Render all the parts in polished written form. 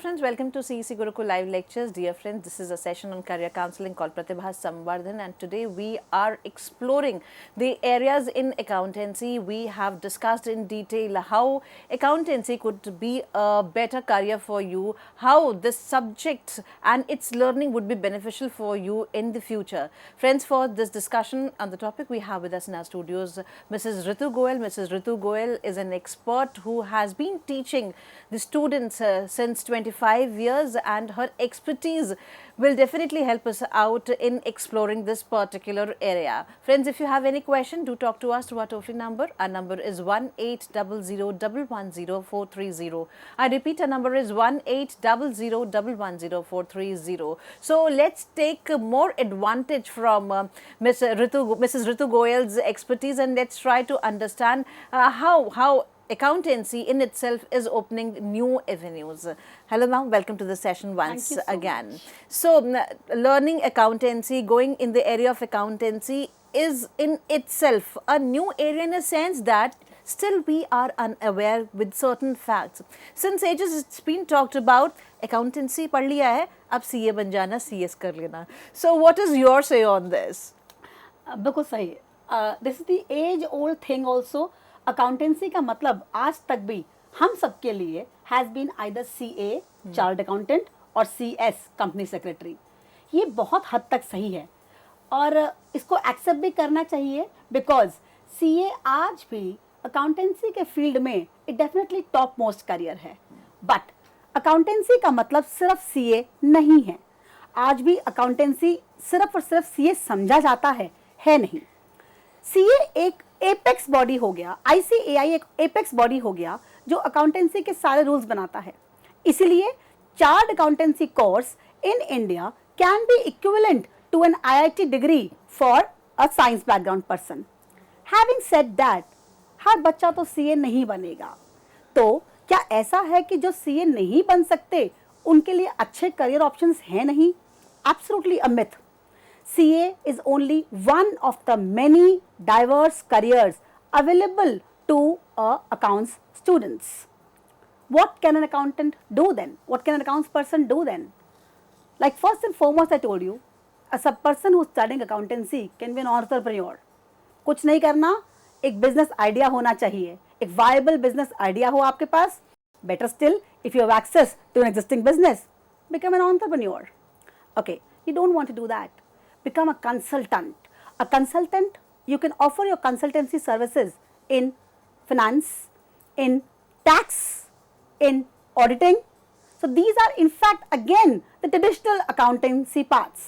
friends, welcome to CEC Gurukul Live Lectures. Dear friends, this is a session on career counseling called Pratibha Samvardhan, and today we are exploring the areas in accountancy. We have discussed in detail how accountancy could be a better career for you, how this subject and its learning would be beneficial for you in the future. Friends, for this discussion on the topic, we have with us in our studios Mrs. Ritu Goel. Mrs. Ritu Goel is an expert who has been teaching the students since 25 years, and her expertise will definitely help us out in exploring this particular area. Friends, if you have any question, do talk to us through our toll-free number. Our number is 1800110430. I repeat, our number is 1800110430. So let's take more advantage from Mrs. Ritu Goel's expertise, and let's try to understand how accountancy in itself is opening new avenues. Hello ma'am, welcome to the session once again. So learning accountancy, going in the area of accountancy is in itself a new area in a sense that still we are unaware with certain facts. Since ages it's been talked about, accountancy पढ़ लिया है, अब CA बन जाना, CS कर लेना. So what is your say on this? बिल्कुल सही. This is the age old thing also. Accountancy का मतलब आज तक भी हम सबके लिए has been either CA chartered accountant और CS कंपनी सेक्रेटरी. ये बहुत हद तक सही है और इसको एक्सेप्ट भी करना चाहिए, बिकॉज CA आज भी अकाउंटेंसी के फील्ड में it definitely top most career है. बट अकाउंटेंसी का मतलब सिर्फ CA नहीं है. आज भी अकाउंटेंसी सिर्फ और सिर्फ CA समझा जाता है नहीं. CA एक एपेक्स बॉडी हो गया, ICAI एक एपेक्स बॉडी हो गया जो अकाउंटेंसी के सारे रूल्स बनाता है. इसीलिए chartered accountancy course in India can be equivalent to an IIT degree for a science background person. Having said that, हर बच्चा तो CA नहीं बनेगा. तो क्या ऐसा है कि जो CA नहीं बन सकते उनके लिए अच्छे करियर ऑप्शंस हैं नहीं? Absolutely a myth. CA is only one of the many diverse careers available to accounts students. What can an accountant do then? What can an accounts person do then? Like first and foremost, I told you, as a person who's studying accountancy can be an entrepreneur. कुछ नहीं करना, एक business idea होना चाहिए, एक viable business idea हो आपके पास. Better still, if you have access to an existing business, become an entrepreneur. Okay, you don't want to do that. Become a consultant. A consultant, you can offer your consultancy services in finance, in tax, in auditing. So these are in fact again the traditional accountancy paths.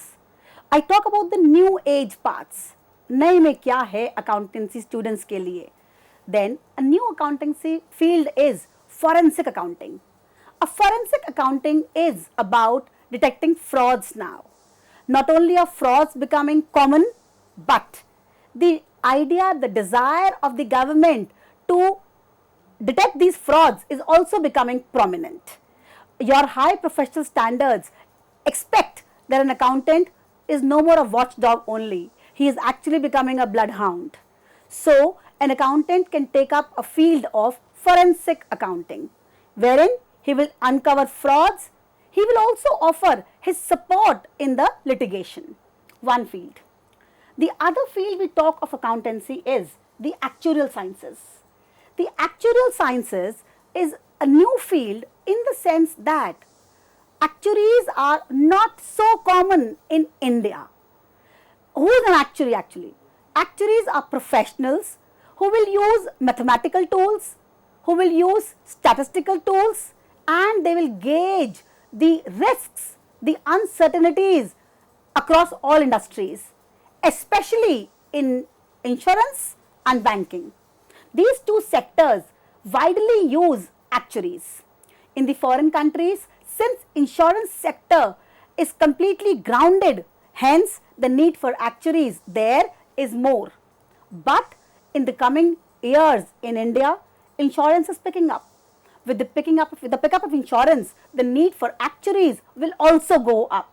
I talk about the new age paths. नए में क्या है accountancy students के लिए? Then a new accountancy field is forensic accounting. A forensic accounting is about detecting frauds now. Not only are frauds becoming common, but the idea, the desire of the government to detect these frauds is also becoming prominent. Your high professional standards expect that an accountant is no more a watchdog only. He is actually becoming a bloodhound. So, an accountant can take up a field of forensic accounting, wherein he will uncover frauds. He will also offer his support in the litigation. One field. The other field we talk of accountancy is the actuarial sciences. The actuarial sciences is a new field in the sense that actuaries are not so common in India. Who is an actuary actually? Actuaries are professionals who will use mathematical tools, who will use statistical tools, and they will gauge the risks, the uncertainties across all industries, especially in insurance and banking. These two sectors widely use actuaries. In the foreign countries, since insurance sector is completely grounded, hence the need for actuaries there is more. But in the coming years in India, insurance is picking up. With the pickup of insurance, the need for actuaries will also go up.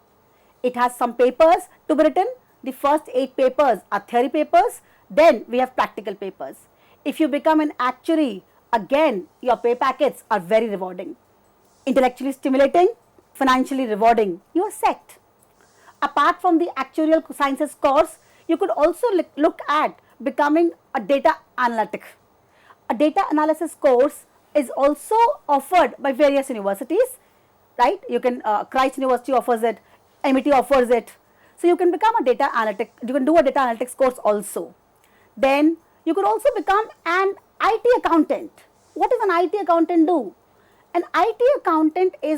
It has some papers to be written. The first 8 papers are theory papers. Then we have practical papers. If you become an actuary, again your pay packets are very rewarding. intellectually stimulating, financially rewarding, you are set. Apart from the actuarial sciences course, you could also look at becoming a data analytic. A data analysis course is also offered by various universities, right? You can, Christ University offers it, MIT offers it. So you can become a data analytic, you can do a data analytics course also. Then you could also become an IT accountant. What does an IT accountant do? An IT accountant he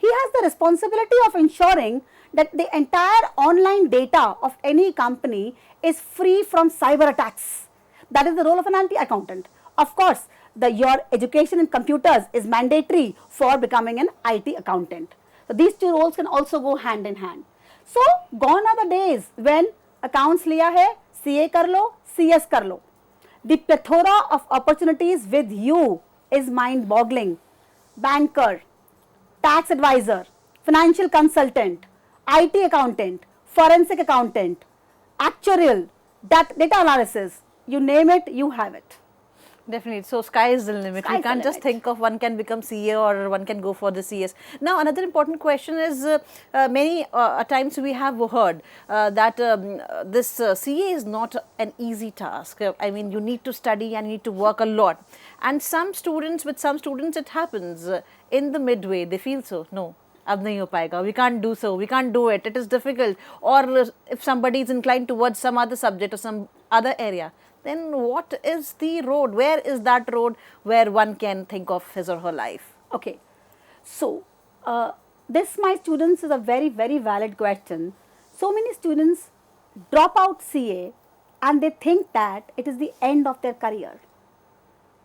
has the responsibility of ensuring that the entire online data of any company is free from cyber attacks. That is the role of an IT accountant. Of course, your education in computers is mandatory for becoming an IT accountant. So these two roles can also go hand in hand. So gone are the days when accounts liya hai, CA kar lo, CS kar lo. The plethora of opportunities with you is mind-boggling. Banker, tax advisor, financial consultant, IT accountant, forensic accountant, actuarial, data analysis, you name it, you have it. Definitely. So sky is the limit. We can't just think of one can become CA or one can go for the CS. Now, another important question is many times we have heard that this CA is not an easy task. I mean, you need to study and you need to work a lot. And with some students it happens in the midway, they feel so, no. अब नहीं हो पाएगा, we can't do so, we can't do it, it is difficult. Or if somebody is inclined towards some other subject or some other area, then what is the road? Where is that road where one can think of his or her life? Okay, so this, my students, is a very, very valid question. So many students drop out CA and they think that it is the end of their career.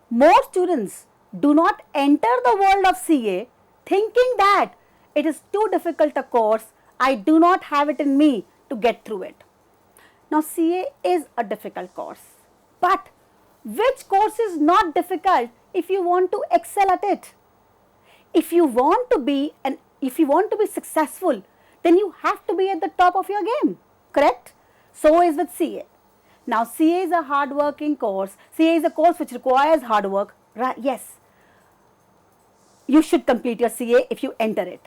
More students do not enter the world of CA thinking that it is too difficult a course, I do not have it in me to get through it. Now, CA is a difficult course, but which course is not difficult if you want to excel at it? If you want to be successful, then you have to be at the top of your game, correct? So is with CA. Now, CA is a hard-working course. CA is a course which requires hard work. Right? Yes, you should complete your CA if you enter it.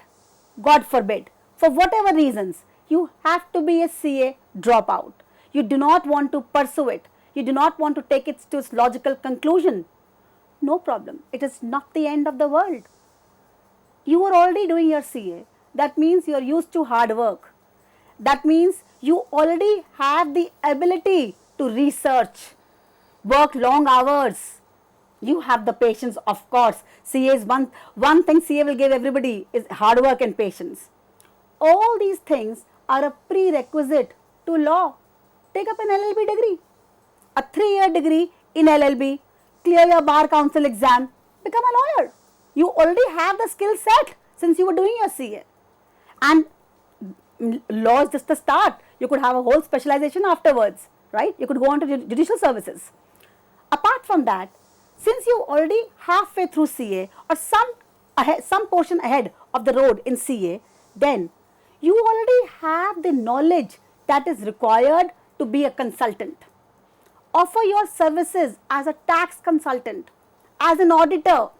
God forbid, for whatever reasons, you have to be a CA dropout. You do not want to pursue it. You do not want to take it to its logical conclusion. No problem. It is not the end of the world. You are already doing your CA. That means you are used to hard work. That means you already have the ability to research, work long hours. You have the patience, of course. CA is one thing CA will give everybody is hard work and patience. All these things are a prerequisite to law. Take up an LLB degree, a 3-year degree in LLB, clear your bar council exam, become a lawyer. You already have the skill set since you were doing your CA. And law is just the start. You could have a whole specialization afterwards, right? You could go on to judicial services. Apart from that, since you already halfway through CA or some portion ahead of the road in CA, then you already have the knowledge that is required to be a consultant. Offer your services as a tax consultant, as an auditor,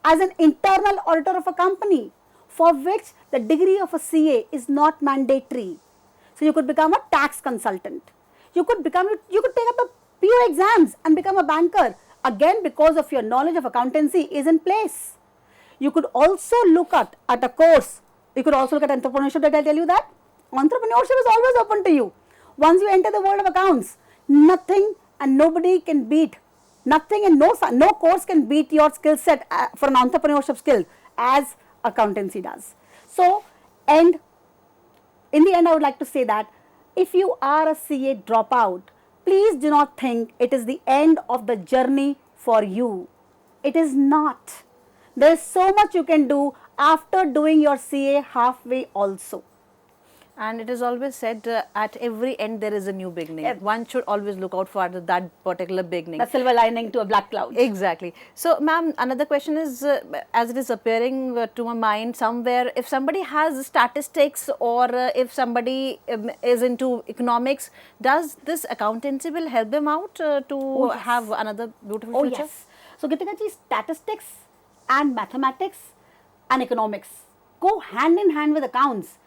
as an internal auditor of a company, for which the degree of a CA is not mandatory. So you could become a tax consultant. You could take up the PO exams and become a banker. Again, because of your knowledge of accountancy is in place. You could also look at a course. You could also look at entrepreneurship. That I'll tell you that entrepreneurship is always open to you. Once you enter the world of accounts, nothing and nobody can beat, nothing and no course can beat your skill set for an entrepreneurship skill as accountancy does. So, and in the end, I would like to say that if you are a CA dropout, please do not think it is the end of the journey for you. It is not. There is so much you can do after doing your CA halfway also. And it is always said at every end there is a new beginning. Yep. One should always look out for that particular beginning. The silver lining to a black cloud. Exactly. So, ma'am, another question is, as it is appearing to my mind somewhere, if somebody has statistics or if somebody is into economics, does this accountancy will help them out to have another beautiful future? Yes. So, Gitika ji, statistics and mathematics and economics go hand in hand with accounts,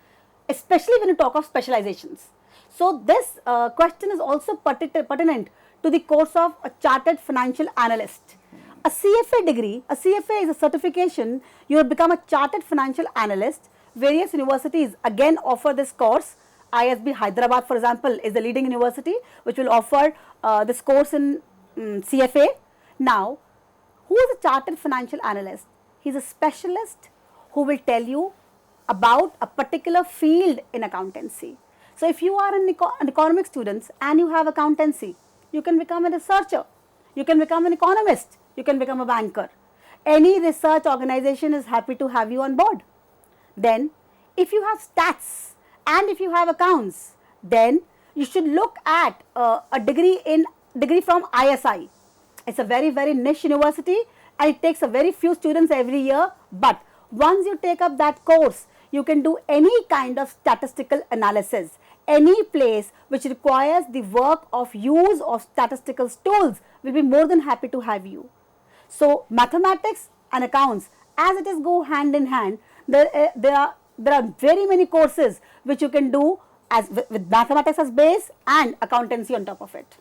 especially when you talk of specializations. So this question is also pertinent to the course of a chartered financial analyst. A CFA degree, a CFA is a certification, you will become a chartered financial analyst. Various universities again offer this course. ISB Hyderabad, for example, is the leading university which will offer this course in CFA. Now, who is a chartered financial analyst? He is a specialist who will tell you about a particular field in accountancy. So, if you are an economic student and you have accountancy, you can become a researcher, you can become an economist, you can become a banker. Any research organization is happy to have you on board. Then, if you have stats and if you have accounts, then you should look at a degree from ISI. It's a very, very niche university and it takes a very few students every year, but once you take up that course, you can do any kind of statistical analysis. Any place which requires the work of use of statistical tools will be more than happy to have you. So, mathematics and accounts, as it is go hand in hand, there are very many courses which you can do as with mathematics as base and accountancy on top of it.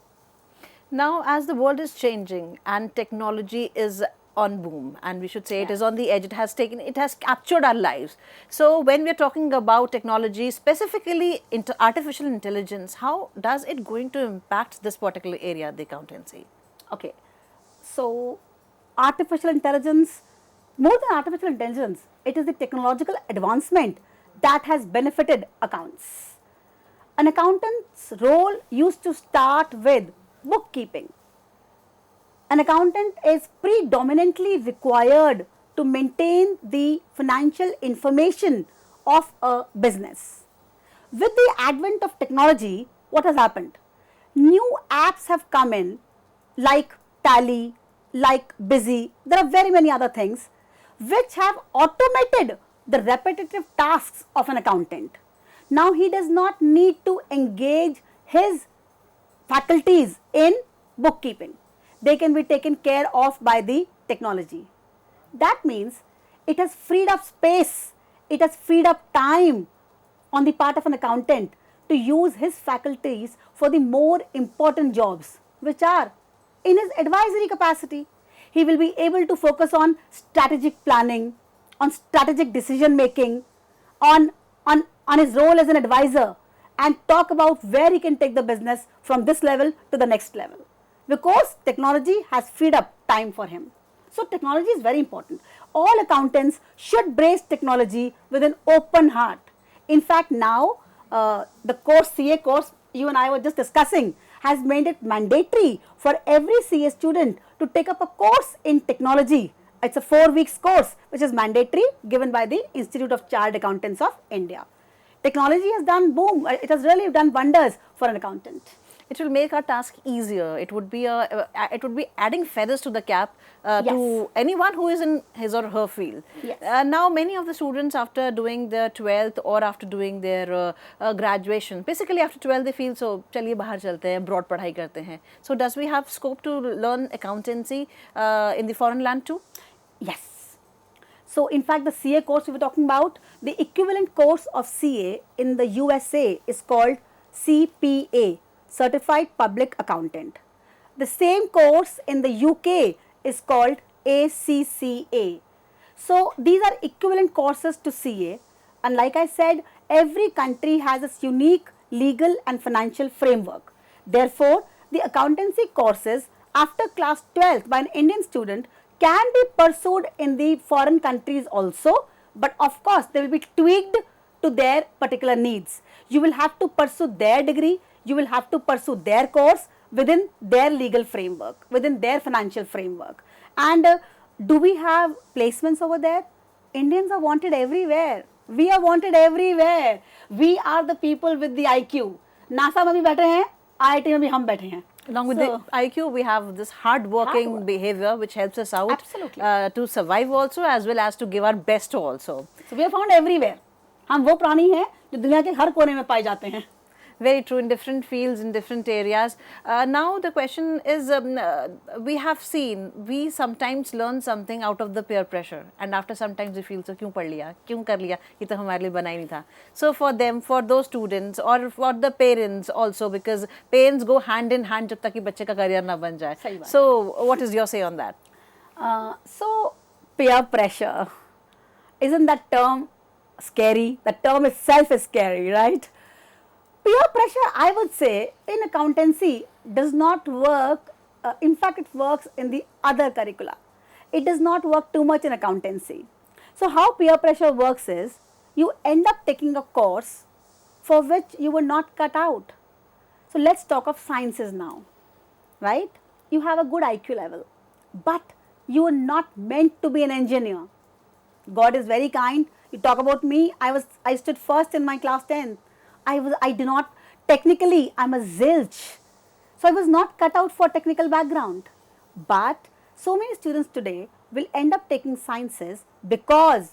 Now, as the world is changing and technology is on boom, and we should say it is on the edge, it has captured our lives. So, when we are talking about technology, specifically into artificial intelligence, how does it going to impact this particular area, the accountancy? Okay, so artificial intelligence, more than artificial intelligence, it is the technological advancement that has benefited accounts. An accountant's role used to start with bookkeeping. An accountant is predominantly required to maintain the financial information of a business. With the advent of technology, what has happened? New apps have come in like Tally, like Busy, there are very many other things which have automated the repetitive tasks of an accountant. Now he does not need to engage his faculties in bookkeeping. They can be taken care of by the technology. That means it has freed up space, it has freed up time on the part of an accountant to use his faculties for the more important jobs, which are in his advisory capacity. He will be able to focus on strategic planning, on strategic decision making, on his role as an advisor, and talk about where he can take the business from this level to the next level, because technology has freed up time for him. So, technology is very important. All accountants should brace technology with an open heart. In fact, now the course, CA course, you and I were just discussing, has made it mandatory for every CA student to take up a course in technology. It's a 4 weeks course which is mandatory, given by the Institute of Chartered Accountants of India. Technology has done boom, it has really done wonders for an accountant. It will make our task easier. It would be adding feathers to the cap to anyone who is in his or her field. Yes. Now, many of the students, after doing their 12th or after doing their graduation, basically after 12th they feel, so चलिए बाहर चलते हैं, broad पढ़ाई करते हैं. So, does we have scope to learn accountancy in the foreign land too? Yes. So, in fact, the CA course we were talking about, the equivalent course of CA in the USA is called CPA, Certified Public Accountant. The same course in the UK is called ACCA. So, these are equivalent courses to CA, and like I said, every country has its unique legal and financial framework. Therefore, the accountancy courses after class 12th by an Indian student can be pursued in the foreign countries also, but of course, they will be tweaked to their particular needs. You will have to pursue their degree, you will have to pursue their course within their legal framework, within their financial framework. And do we have placements over there? Indians are wanted everywhere. We are wanted everywhere. We are the people with the IQ. NASA में भी बैठे हैं, IIT में भी हम बैठे हैं. Along with the IQ, we have this hard-working behavior which helps us out to survive also, as well as to give our best also. So we are found everywhere. हम वो प्राणी हैं जो दुनिया के हर कोने में पाए जाते हैं. Very true, in different fields, in different areas. Now the question is, we have seen, we sometimes learn something out of the peer pressure, and after sometimes we feel, so क्यों पढ़ लिया, क्यों कर लिया, ये तो हमारे लिए बना ही नहीं था. So for them, for those students or for the parents also, because parents go hand in hand जब तक कि बच्चे का career ना बन जाए. So what is your say on that? So peer pressure, isn't that term scary? The term itself is scary, right? Peer pressure, I would say, in accountancy does not work. In fact, it works in the other curricula. It does not work too much in accountancy. So how peer pressure works is, you end up taking a course for which you were not cut out. So let's talk of sciences now, right? You have a good IQ level, but you were not meant to be an engineer. God is very kind. You talk about me, I stood first in my class 10th. I did not, technically I'm a zilch. So I was not cut out for technical background. But so many students today will end up taking sciences because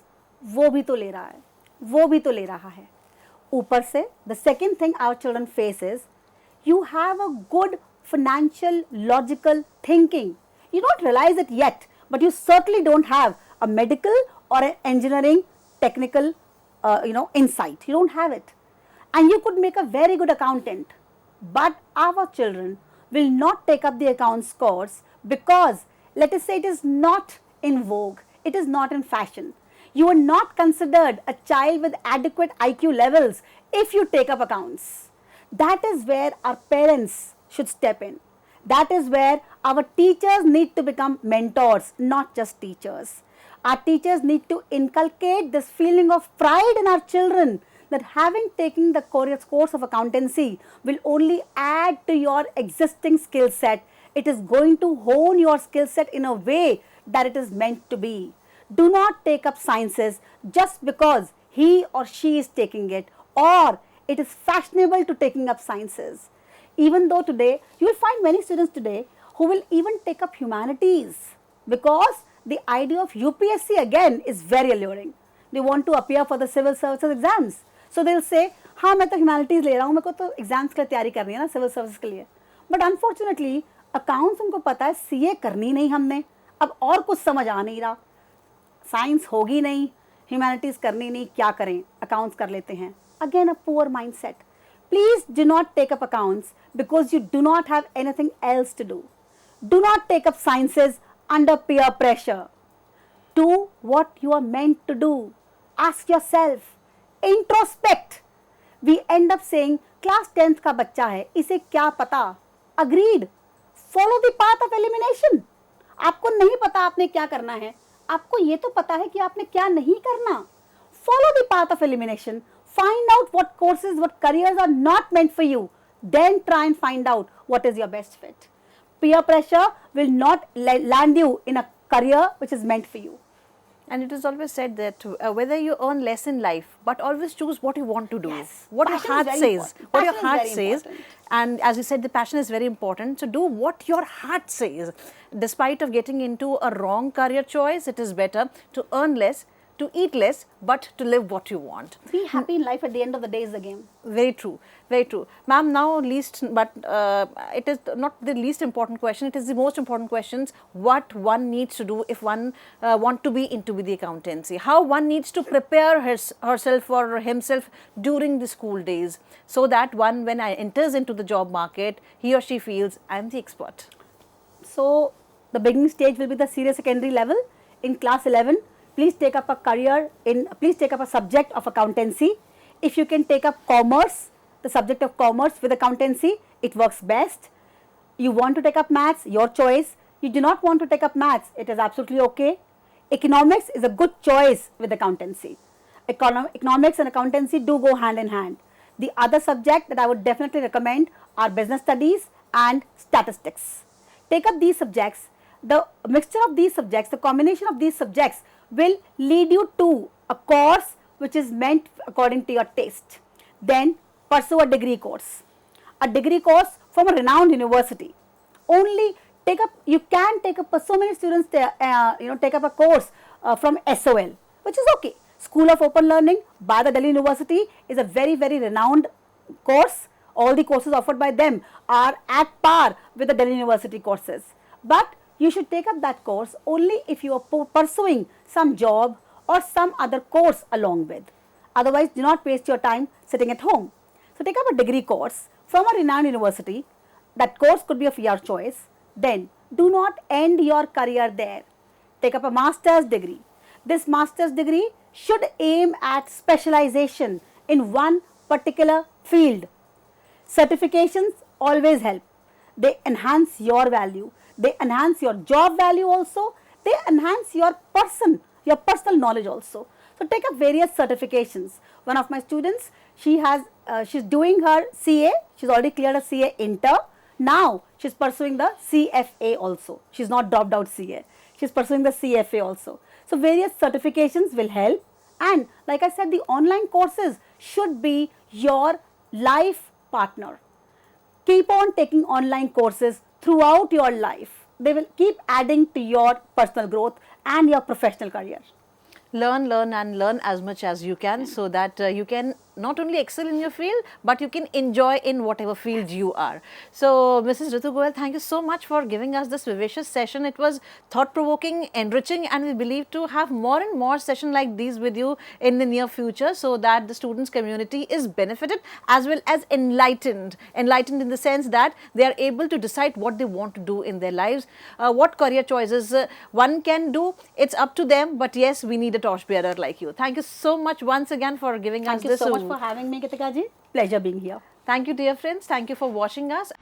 वो भी तो ले रहा है, वो भी तो ले रहा है. ऊपर से, the second thing our children face is, you have a good financial, logical thinking. You don't realize it yet, but you certainly don't have a medical or an engineering technical insight. You don't have it. And you could make a very good accountant, but our children will not take up the accounts course because, let us say, it is not in vogue, it is not in fashion. You are not considered a child with adequate IQ levels if you take up accounts. That is where our parents should step in. That is where our teachers need to become mentors, not just teachers. Our teachers need to inculcate this feeling of pride in our children, that having taken the course of accountancy will only add to your existing skill set. It is going to hone your skill set in a way that it is meant to be. Do not take up sciences just because he or she is taking it, or it is fashionable to taking up sciences. Even though today, you will find many students today who will even take up humanities, because the idea of UPSC again is very alluring. They want to appear for the civil services exams. So they will say, हाँ मैं तो humanities ले रहा हूँ, मेरे को तो exams के लिए तैयारी करनी है ना, civil services के लिए. But unfortunately, accounts उनको पता है CA करनी नहीं हमने, अब और कुछ समझ आ नहीं रहा, science होगी नहीं, humanities करनी नहीं, क्या करें, accounts कर लेते हैं. Again a poor mindset. Please do not take up accounts because you do not have anything else to do. Do not take up sciences under peer pressure. Do what you are meant to do. Ask yourself. Introspect. We end up saying, class 10th का बच्चा है, इसे क्या पता? Agreed. Follow the path of elimination. आपको नहीं पता आपने क्या करना है, आपको ये तो पता है कि आपने क्या नहीं करना. Follow the path of elimination. Find out what courses, what careers are not meant for you. Then try and find out what is your best fit. Peer pressure will not land you in a career which is meant for you. And it is always said that whether you earn less in life, but always choose what you want to do. Yes. What your heart says. What your heart says. Important. And as you said, the passion is very important. So do what your heart says. Despite of getting into a wrong career choice, it is better to earn less, to eat less, but to live what you want. Be happy in life at the end of the day is the game. Very true, very true. Ma'am, now it is not the least important question, it is the most important questions, what one needs to do if one want to be into the accountancy. How one needs to prepare herself or himself during the school days, so that one, when I enters into the job market, he or she feels, I am the expert. So, the beginning stage will be the senior secondary level. In class 11, please take up a subject of accountancy. If you can take up commerce, the subject of commerce with accountancy, it works best. You want to take up maths, your choice. You do not want to take up maths, it is absolutely okay. Economics is a good choice with accountancy. Economics and accountancy do go hand in hand. The other subject that I would definitely recommend are business studies and statistics. Take up these subjects. The mixture of these subjects, the combination of these subjects will lead you to a course which is meant according to your taste. Then pursue a degree course. A degree course from a renowned university. Only take up, you can take up, so many students take up a course from SOL, which is okay. School of Open Learning by the Delhi University is a very, very renowned course All the courses offered by them are at par with the Delhi University courses. But you should take up that course only if you are pursuing some job or some other course along with. Otherwise, do not waste your time sitting at home. So take up a degree course from a renowned university. That course could be of your choice. Then do not end your career there. Take up a master's degree. This master's degree should aim at specialization in one particular field. Certifications always help. They enhance your value. They enhance your job value also. They enhance your personal knowledge also. So take up various certifications. One of my students, she's doing her CA. She's already cleared a CA Inter. Now she's pursuing the CFA also. She's not dropped out CA. She's pursuing the CFA also. So various certifications will help. And like I said, the online courses should be your life partner. Keep on taking online courses throughout your life. They will keep adding to your personal growth and your professional career. Learn, learn and learn as much as you can, so that you can not only excel in your field, but you can enjoy in whatever field you are. So, Mrs. Ritu Goyal, thank you so much for giving us this vivacious session. It was thought-provoking, enriching, and we believe to have more and more sessions like these with you in the near future, so that the students community is benefited as well as enlightened. Enlightened in the sense that they are able to decide what they want to do in their lives, what career choices one can do. It's up to them, but yes, we need a torchbearer like you. Thank you so much once again for giving us this. Thank you so much for having me, Kritika ji. Pleasure being here. Thank you, dear friends. Thank you for watching us.